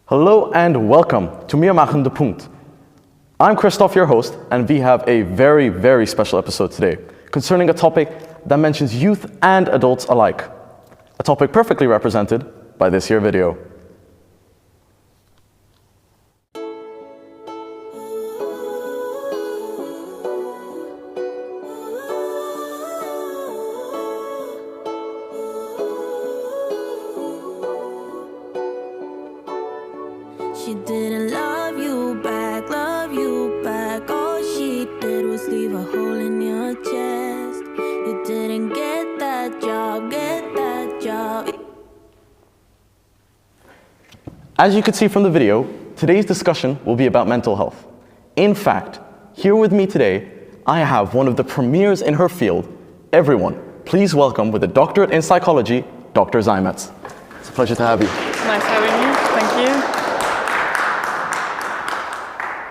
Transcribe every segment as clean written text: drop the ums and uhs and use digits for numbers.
Hello and welcome to Maachen, Punkt. I'm Kristóf, your host, and we have a very, very special episode today concerning a topic that mentions youth and adults alike. A topic perfectly represented by this here video. She didn't love you back, all she did was leave a hole in your chest. You didn't get that job. As you can see from the video, today's discussion will be about mental health. In fact, here with me today, I have one of the premiers in her field. Everyone, please welcome with a doctorate in psychology, Dr. Seimetz. It's a pleasure to have you. Nice having you, thank you.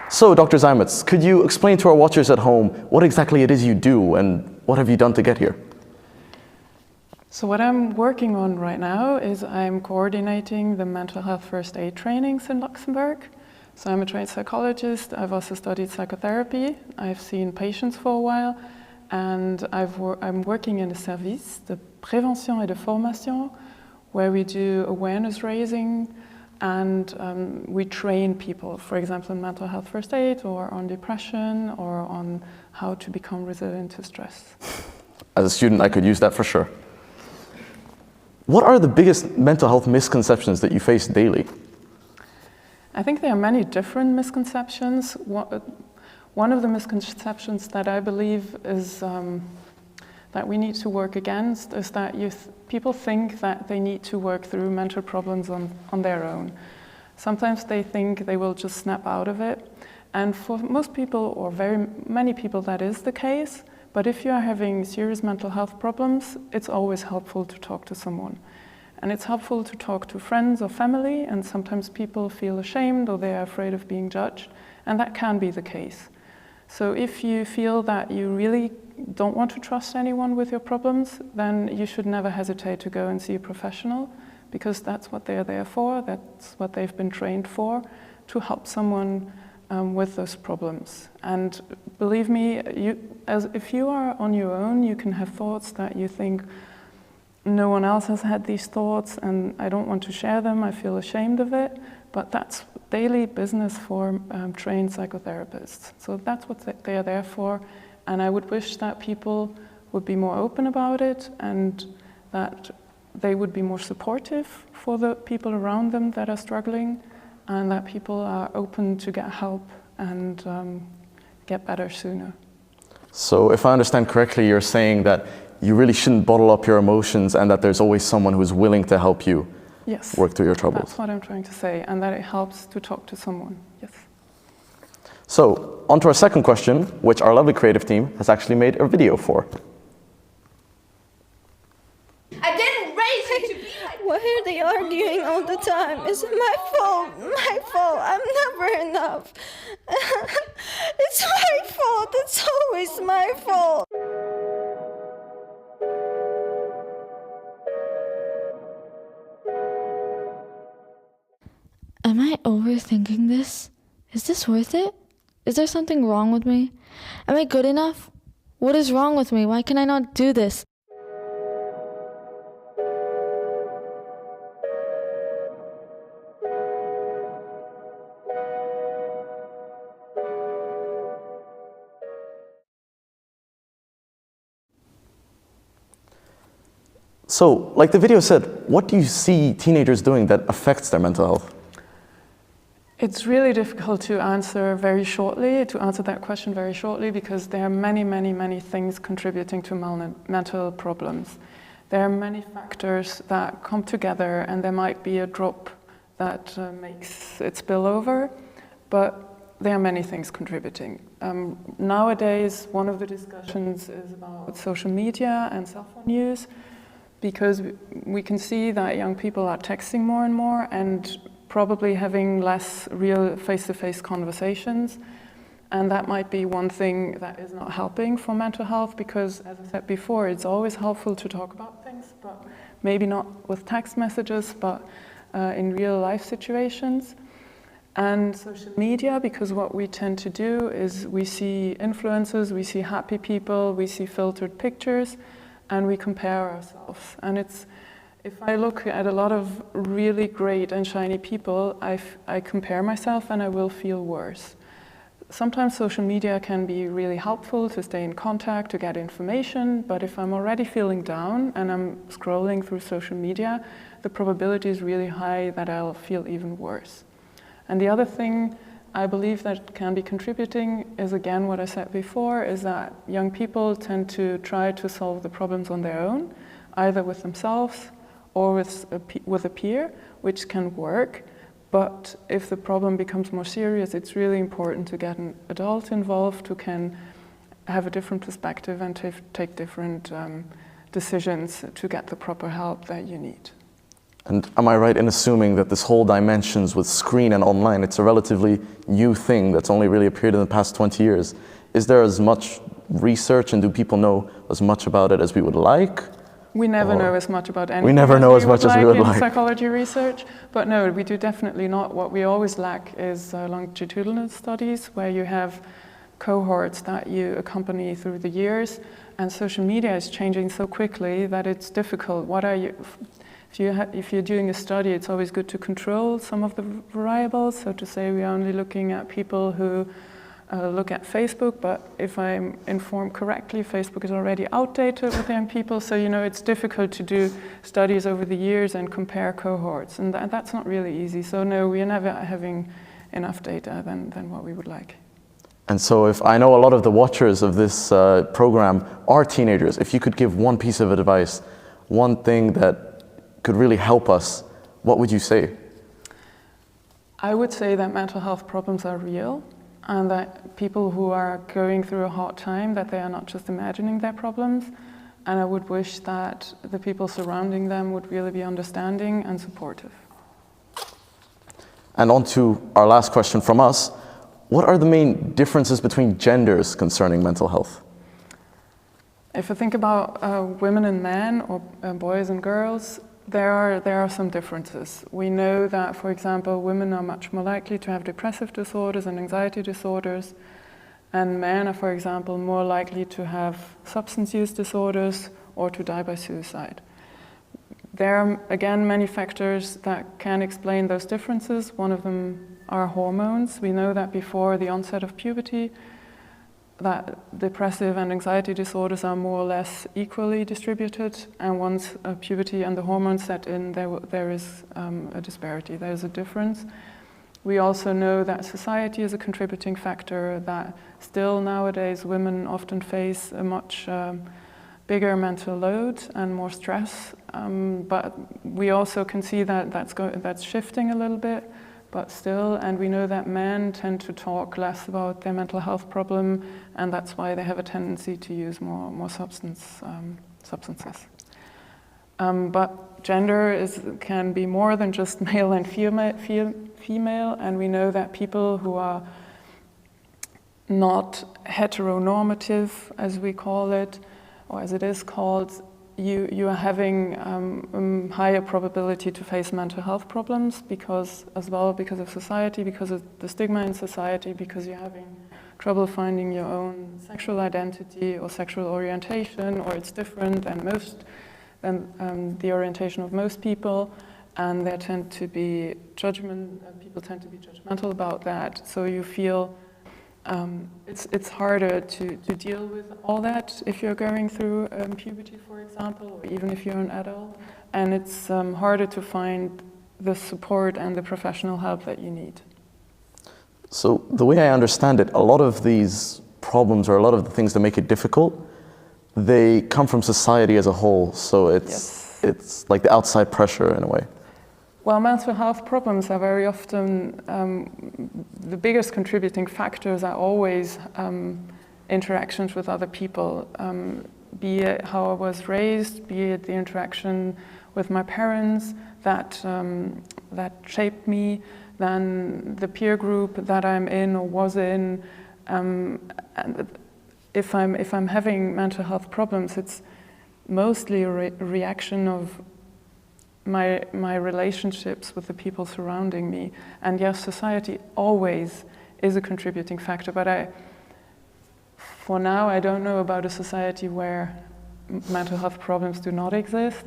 So, Dr. Seimetz, could you explain to our watchers at home what exactly it is you do and what have you done to get here? So what I'm working on right now is I'm coordinating the mental health first aid trainings in Luxembourg. So I'm a trained psychologist, I've also studied psychotherapy, I've seen patients for a while, and I'm working in a service de prévention et de formation, where we do awareness raising, and we train people, for example, in mental health first aid, or on depression, or on how to become resilient to stress. As a student, I could use that for sure. What are the biggest mental health misconceptions that you face daily? I think there are many different misconceptions. One of the misconceptions that I believe is that we need to work against is that people think that they need to work through mental problems on their own. Sometimes they think they will just snap out of it. And for most people, or very many people, that is the case. But if you are having serious mental health problems, it's always helpful to talk to someone. And it's helpful to talk to friends or family, and sometimes people feel ashamed or they are afraid of being judged, and that can be the case. So if you feel that you really don't want to trust anyone with your problems, then you should never hesitate to go and see a professional, because that's what they're there for, that's what they've been trained for, to help someone with those problems. And believe me, if you are on your own, you can have thoughts that you think, no one else has had these thoughts and I don't want to share them, I feel ashamed of it, but that's daily business for trained psychotherapists. So that's what they are there for, and I would wish that people would be more open about it and that they would be more supportive for the people around them that are struggling, and that people are open to get help and get better sooner. So if I understand correctly, you're saying that you really shouldn't bottle up your emotions and that there's always someone who's willing to help you work through your troubles. That's what I'm trying to say, and that it helps to talk to someone, yes. So, on to our second question, which our lovely creative team has actually made a video for. I didn't raise you to be like... Why are they arguing all the time? Is it my fault? My fault. I'm never enough. It's my fault. It's always my fault. Am I overthinking this? Is this worth it? Is there something wrong with me? Am I good enough? What is wrong with me? Why can I not do this? So, like the video said, what do you see teenagers doing that affects their mental health? It's really difficult to answer that question very shortly, because there are many, many, many things contributing to mental problems. There are many factors that come together, and there might be a drop that makes it spill over, but there are many things contributing. Nowadays, one of the discussions is about social media and cell phone use, because we can see that young people are texting more and more and probably having less real face-to-face conversations. And that might be one thing that is not helping for mental health, because, as I said before, it's always helpful to talk about things, but maybe not with text messages, but in real life situations. And social media, because what we tend to do is we see influencers, we see happy people, we see filtered pictures, and we compare ourselves. And if I look at a lot of really great and shiny people, I compare myself and I will feel worse. Sometimes social media can be really helpful to stay in contact, to get information, but if I'm already feeling down and I'm scrolling through social media, the probability is really high that I'll feel even worse. And the other thing I believe that can be contributing is, again, what I said before, is that young people tend to try to solve the problems on their own, either with themselves or with a peer, which can work. But if the problem becomes more serious, it's really important to get an adult involved who can have a different perspective and take different decisions to get the proper help that you need. And am I right in assuming that this whole dimensions with screen and online, it's a relatively new thing that's only really appeared in the past 20 years? Is there as much research and do people know as much about it as we would like? We never know as much about anything. We never know as much as we would like in psychology research, but no, we do definitely not. What we always lack is longitudinal studies where you have cohorts that you accompany through the years, and social media is changing so quickly that it's difficult. If you're doing a study, it's always good to control some of the variables. So to say we're only looking at people who look at Facebook, but if I'm informed correctly, Facebook is already outdated with young people. So, it's difficult to do studies over the years and compare cohorts. And that's not really easy. So no, we are never having enough data than what we would like. And so if I know a lot of the watchers of this program are teenagers, if you could give one piece of advice, one thing that could really help us, what would you say? I would say that mental health problems are real, and that people who are going through a hard time, that they are not just imagining their problems. And I would wish that the people surrounding them would really be understanding and supportive. And on to our last question from us. What are the main differences between genders concerning mental health? If I think about women and men, or boys and girls, there are some differences. We know that, for example, women are much more likely to have depressive disorders and anxiety disorders, and men are, for example, more likely to have substance use disorders or to die by suicide. There are, again, many factors that can explain those differences. One of them are hormones. We know that before the onset of puberty, that depressive and anxiety disorders are more or less equally distributed, and once puberty and the hormones set in, there is a disparity, there is a difference. We also know that society is a contributing factor, that still nowadays women often face a much bigger mental load and more stress, but we also can see that that's shifting a little bit. But still, and we know that men tend to talk less about their mental health problem, and that's why they have a tendency to use more substances. But gender can be more than just male and female, and we know that people who are not heteronormative, as we call it, or as it is called, you are having higher probability to face mental health problems because of society, because of the stigma in society, because you're having trouble finding your own sexual identity or sexual orientation, or it's different than the orientation of most people, and people tend to be judgmental about that. So you feel it's harder to deal with all that if you're going through puberty, for example, or even if you're an adult, and it's harder to find the support and the professional help that you need. So the way I understand it, a lot of these problems, or a lot of the things that make it difficult, they come from society as a whole. So it's like the outside pressure in a way. Well, mental health problems are very often, the biggest contributing factors are always interactions with other people, be it how I was raised, be it the interaction with my parents that shaped me, then the peer group that I'm in or was in. And if I'm having mental health problems, it's mostly a reaction of my relationships with the people surrounding me. And yes, society always is a contributing factor, but for now, I don't know about a society where mental health problems do not exist.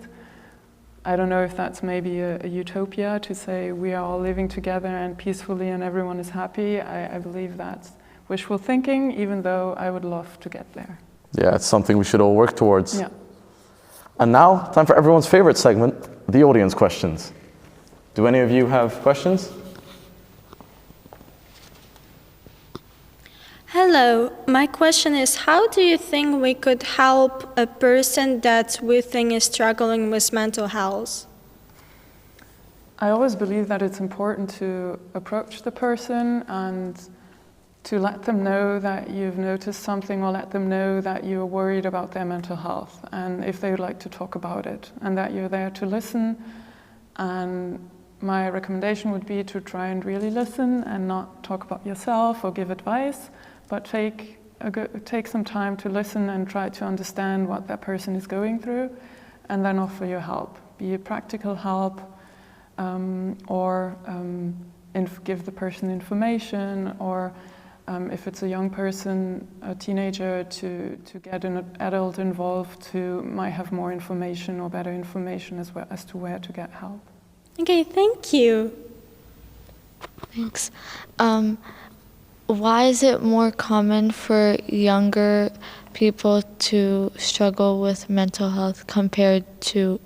I don't know if that's maybe a utopia to say we are all living together and peacefully and everyone is happy. I believe that's wishful thinking, even though I would love to get there. Yeah, it's something we should all work towards. Yeah. And now, time for everyone's favorite segment, the audience questions. Do any of you have questions? Hello, my question is, how do you think we could help a person that we think is struggling with mental health? I always believe that it's important to approach the person and to let them know that you've noticed something, or let them know that you're worried about their mental health, and if they would like to talk about it, and that you're there to listen. And my recommendation would be to try and really listen and not talk about yourself or give advice, but take some time to listen and try to understand what that person is going through, and then offer your help, be it practical help, or give the person information, or if it's a young person, a teenager, to get an adult involved who might have more information or better information as to where to get help. Okay, thank you. Thanks. Why is it more common for younger people to struggle with mental health compared to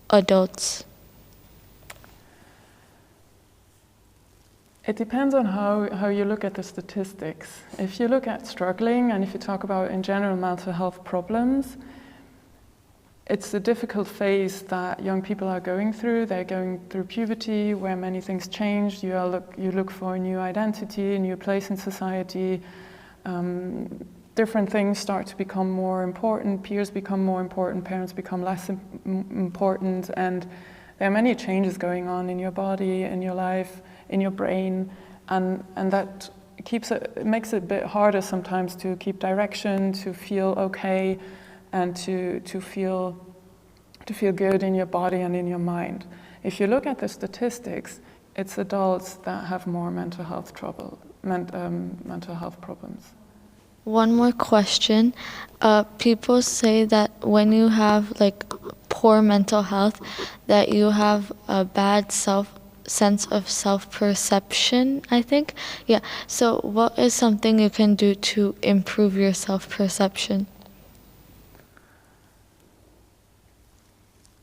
adults? It depends on how you look at the statistics. If you look at struggling, and if you talk about in general mental health problems, it's a difficult phase that young people are going through. They're going through puberty, where many things change. You look for a new identity, a new place in society. Different things start to become more important. Peers become more important. Parents become less important. And there are many changes going on in your body, in your life, in your brain, and that makes it a bit harder sometimes to keep direction, to feel okay, and to feel good in your body and in your mind. If you look at the statistics, it's adults that have more mental health problems. One more question. People say that when you have poor mental health, that you have a bad sense of self-perception, I think. Yeah. So what is something you can do to improve your self-perception?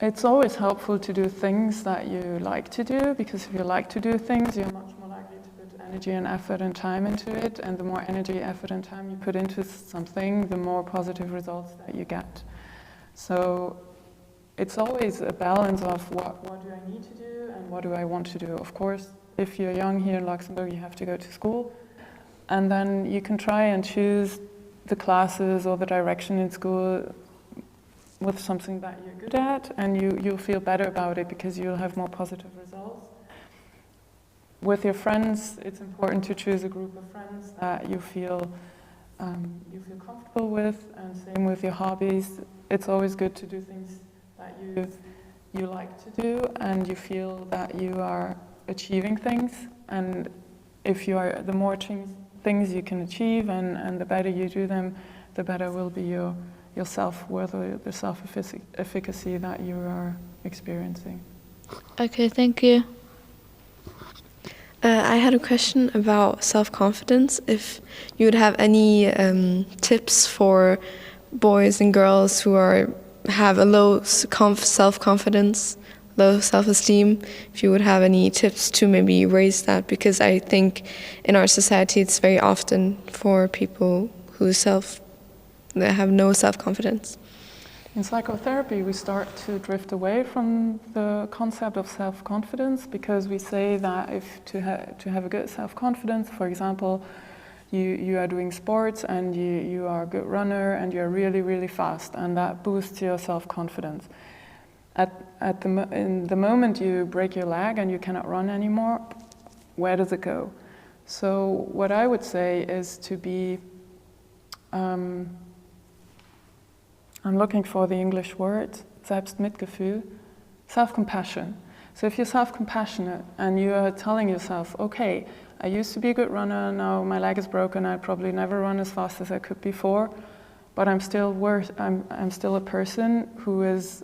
It's always helpful to do things that you like to do, because if you like to do things, you're much more likely to put energy and effort and time into it, and the more energy, effort and time you put into something, the more positive results that you get. So it's always a balance of what do I need to do and what do I want to do. Of course, if you're young here in Luxembourg, you have to go to school, and then you can try and choose the classes or the direction in school with something that you're good at, and you'll feel better about it because you'll have more positive results. With your friends, it's important to choose a group of friends that you feel comfortable with, and same with your hobbies. It's always good to do things that you like to do, and you feel that you are achieving things. And if the more things you can achieve, and the better you do them, the better will be your self-worth or the self-efficacy that you are experiencing. Okay, thank you. I had a question about self-confidence. If you would have any tips for boys and girls who have a low self-confidence, low self-esteem, if you would have any tips to maybe raise that, because I think in our society it's very often for people that have no self-confidence. In psychotherapy, we start to drift away from the concept of self-confidence because we say that if to have a good self-confidence, for example, you are doing sports and you are a good runner and you're really, really fast, and that boosts your self-confidence. In the moment you break your leg and you cannot run anymore, where does it go? So what I would say is to be I'm looking for the English word, Selbstmitgefühl, self-compassion. So if you're self-compassionate and you are telling yourself, okay, I used to be a good runner, now my leg is broken, I probably never run as fast as I could before, but I'm still a person who is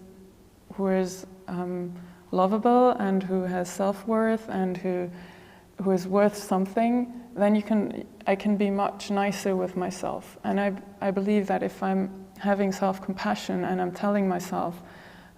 lovable and who has self-worth and who is worth something, then I can be much nicer with myself. And I believe that if I'm having self-compassion and I'm telling myself,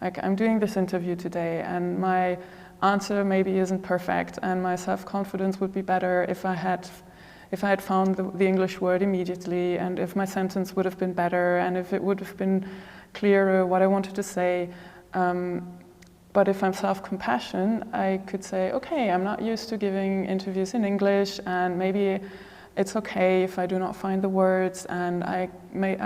like, I'm doing this interview today and my answer maybe isn't perfect and my self-confidence would be better if I had found the English word immediately, and if my sentence would have been better and if it would have been clearer what I wanted to say. But if I'm self-compassion, I could say, okay, I'm not used to giving interviews in English, and maybe it's okay if I do not find the words, and I made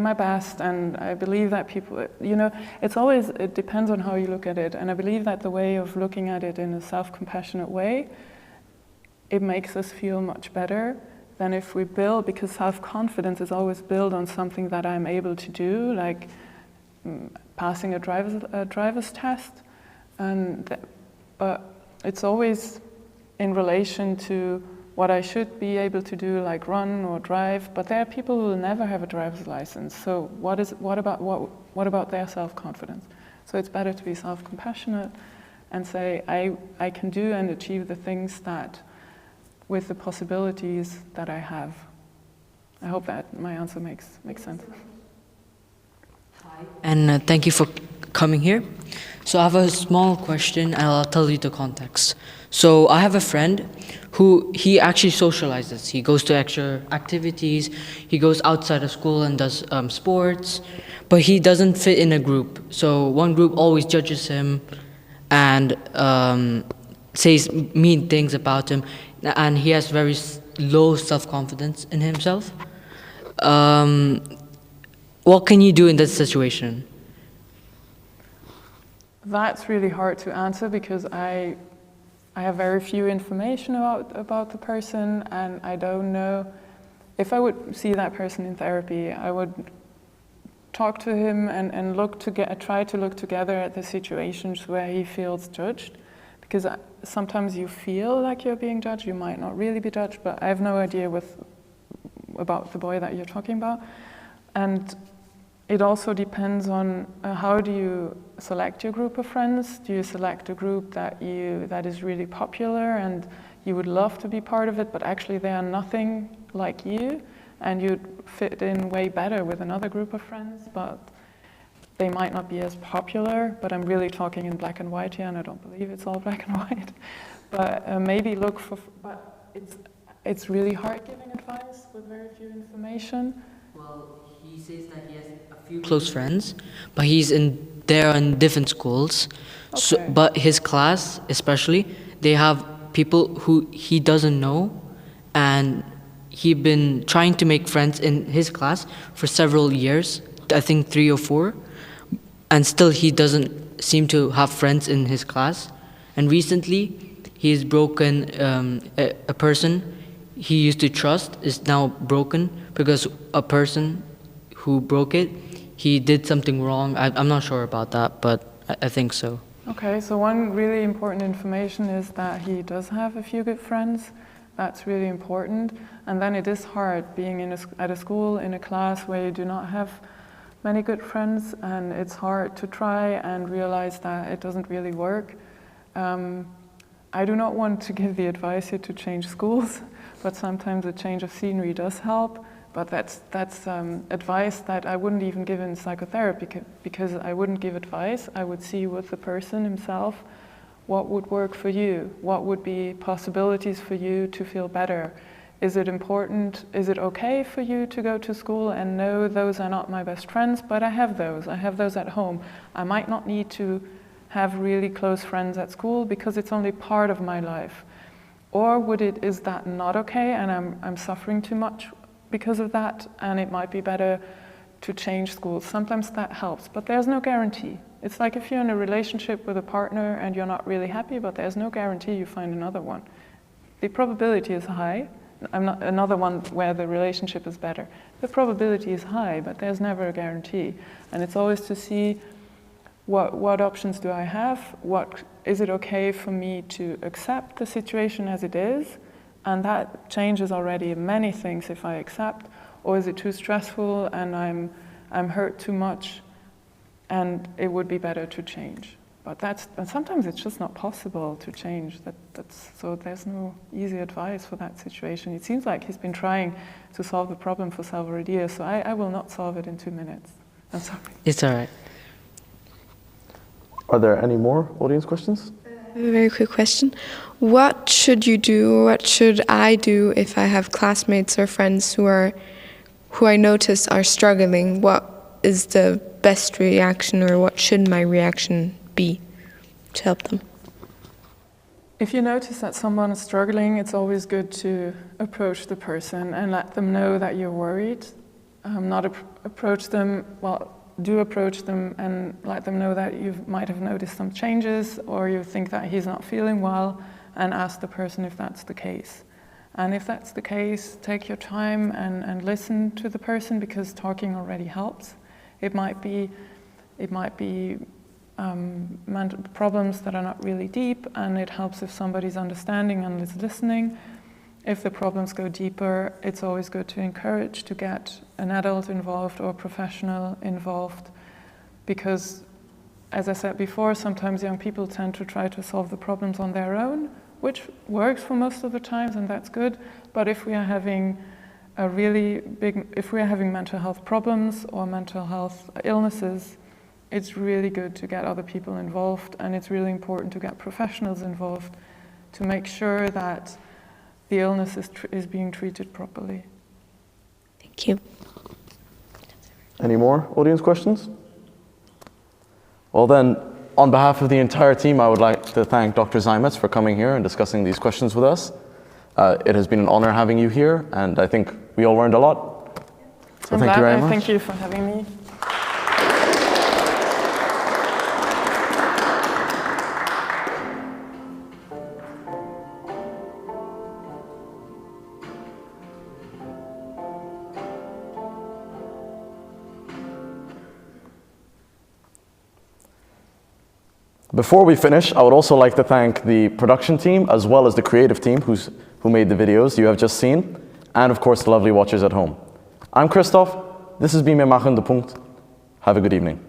my best, and I believe that people, it depends on how you look at it, and I believe that the way of looking at it in a self-compassionate way, it makes us feel much better than if we build, because self-confidence is always built on something that I'm able to do, like passing a driver's test, but it's always in relation to what I should be able to do, like run or drive. But there are people who will never have a driver's license. So what about their self-confidence? So it's better to be self-compassionate and say, I can do and achieve the things that, with the possibilities that I have. I hope that my answer makes sense. And thank you for coming here. So I have a small question and I'll tell you the context. So I have a friend who he actually socializes. He goes to extra activities, he goes outside of school and does sports, but he doesn't fit in a group. So one group always judges him and says mean things about him, and he has very low self-confidence in himself. What can you do in that situation? That's really hard to answer because I have very few information about the person, and I don't know. If I would see that person in therapy, I would talk to him and try to look together at the situations where he feels judged, because sometimes you feel like you're being judged, you might not really be judged, but I have no idea about the boy that you're talking about. And it also depends on how do you select your group of friends. Do you select a group that is really popular and you would love to be part of it, but actually they are nothing like you, and you'd fit in way better with another group of friends, but they might not be as popular. But I'm really talking in black and white here, and I don't believe it's all black and white. But maybe look for. But it's really hard giving advice with very few information. Well, he says that he has a few close friends, but they're in different schools. Okay. So, but his class, especially, they have people who he doesn't know, and he's been trying to make friends in his class for several years, I think 3 or 4, and still he doesn't seem to have friends in his class. And recently, he's broken a person he used to trust is now broken because a person who broke it, he did something wrong. I'm not sure about that, but I think so. Okay, so one really important information is that he does have a few good friends. That's really important. And then it is hard being at a school, in a class where you do not have many good friends, and it's hard to try and realize that it doesn't really work. I do not want to give the advice here to change schools, but sometimes a change of scenery does help. But that's advice that I wouldn't even give in psychotherapy, because I wouldn't give advice. I would see with the person himself what would work for you, what would be possibilities for you to feel better. Is it important? Is it okay for you to go to school and know those are not my best friends, but I have those. I have those at home. I might not need to have really close friends at school because it's only part of my life. Or is that not okay and I'm suffering too much because of that, and it might be better to change schools. Sometimes that helps, but there's no guarantee. It's like if you're in a relationship with a partner and you're not really happy, but there's no guarantee you find another one. The probability is high. Another one where the relationship is better. The probability is high, but there's never a guarantee. And it's always to see what options do I have? Is it okay for me to accept the situation as it is? And that changes already many things if I accept. Or is it too stressful and I'm hurt too much and it would be better to change? But sometimes it's just not possible to change. So there's no easy advice for that situation. It seems like he's been trying to solve the problem for several years, so I will not solve it in 2 minutes. I'm sorry. It's all right. Are there any more audience questions? A very quick question. What should you do, what should I do if I have classmates or friends who I notice are struggling? What is the best reaction, or what should my reaction be to help them? If you notice that someone is struggling, it's always good to approach the person and let them know that you're worried. Approach them and let them know that you might have noticed some changes or you think that he's not feeling well, and ask the person if that's the case. And if that's the case, take your time and listen to the person, because talking already helps. It might be problems that are not really deep, and it helps if somebody's understanding and is listening. If the problems go deeper, it's always good to encourage to get an adult involved or a professional involved, because, as I said before, sometimes young people tend to try to solve the problems on their own, which works for most of the times, and that's good. But if we are having mental health problems or mental health illnesses, it's really good to get other people involved, and it's really important to get professionals involved to make sure that the illness is being treated properly. Thank you. Any more audience questions? Well then, on behalf of the entire team, I would like to thank Dr. Seimetz for coming here and discussing these questions with us. It has been an honor having you here, and I think we all learned a lot. So thank you very much. Thank you for having me. Before we finish, I would also like to thank the production team as well as the creative team who made the videos you have just seen, and of course the lovely watchers at home. I'm Kristóf, this has been Maachen, Punkt. Have a good evening.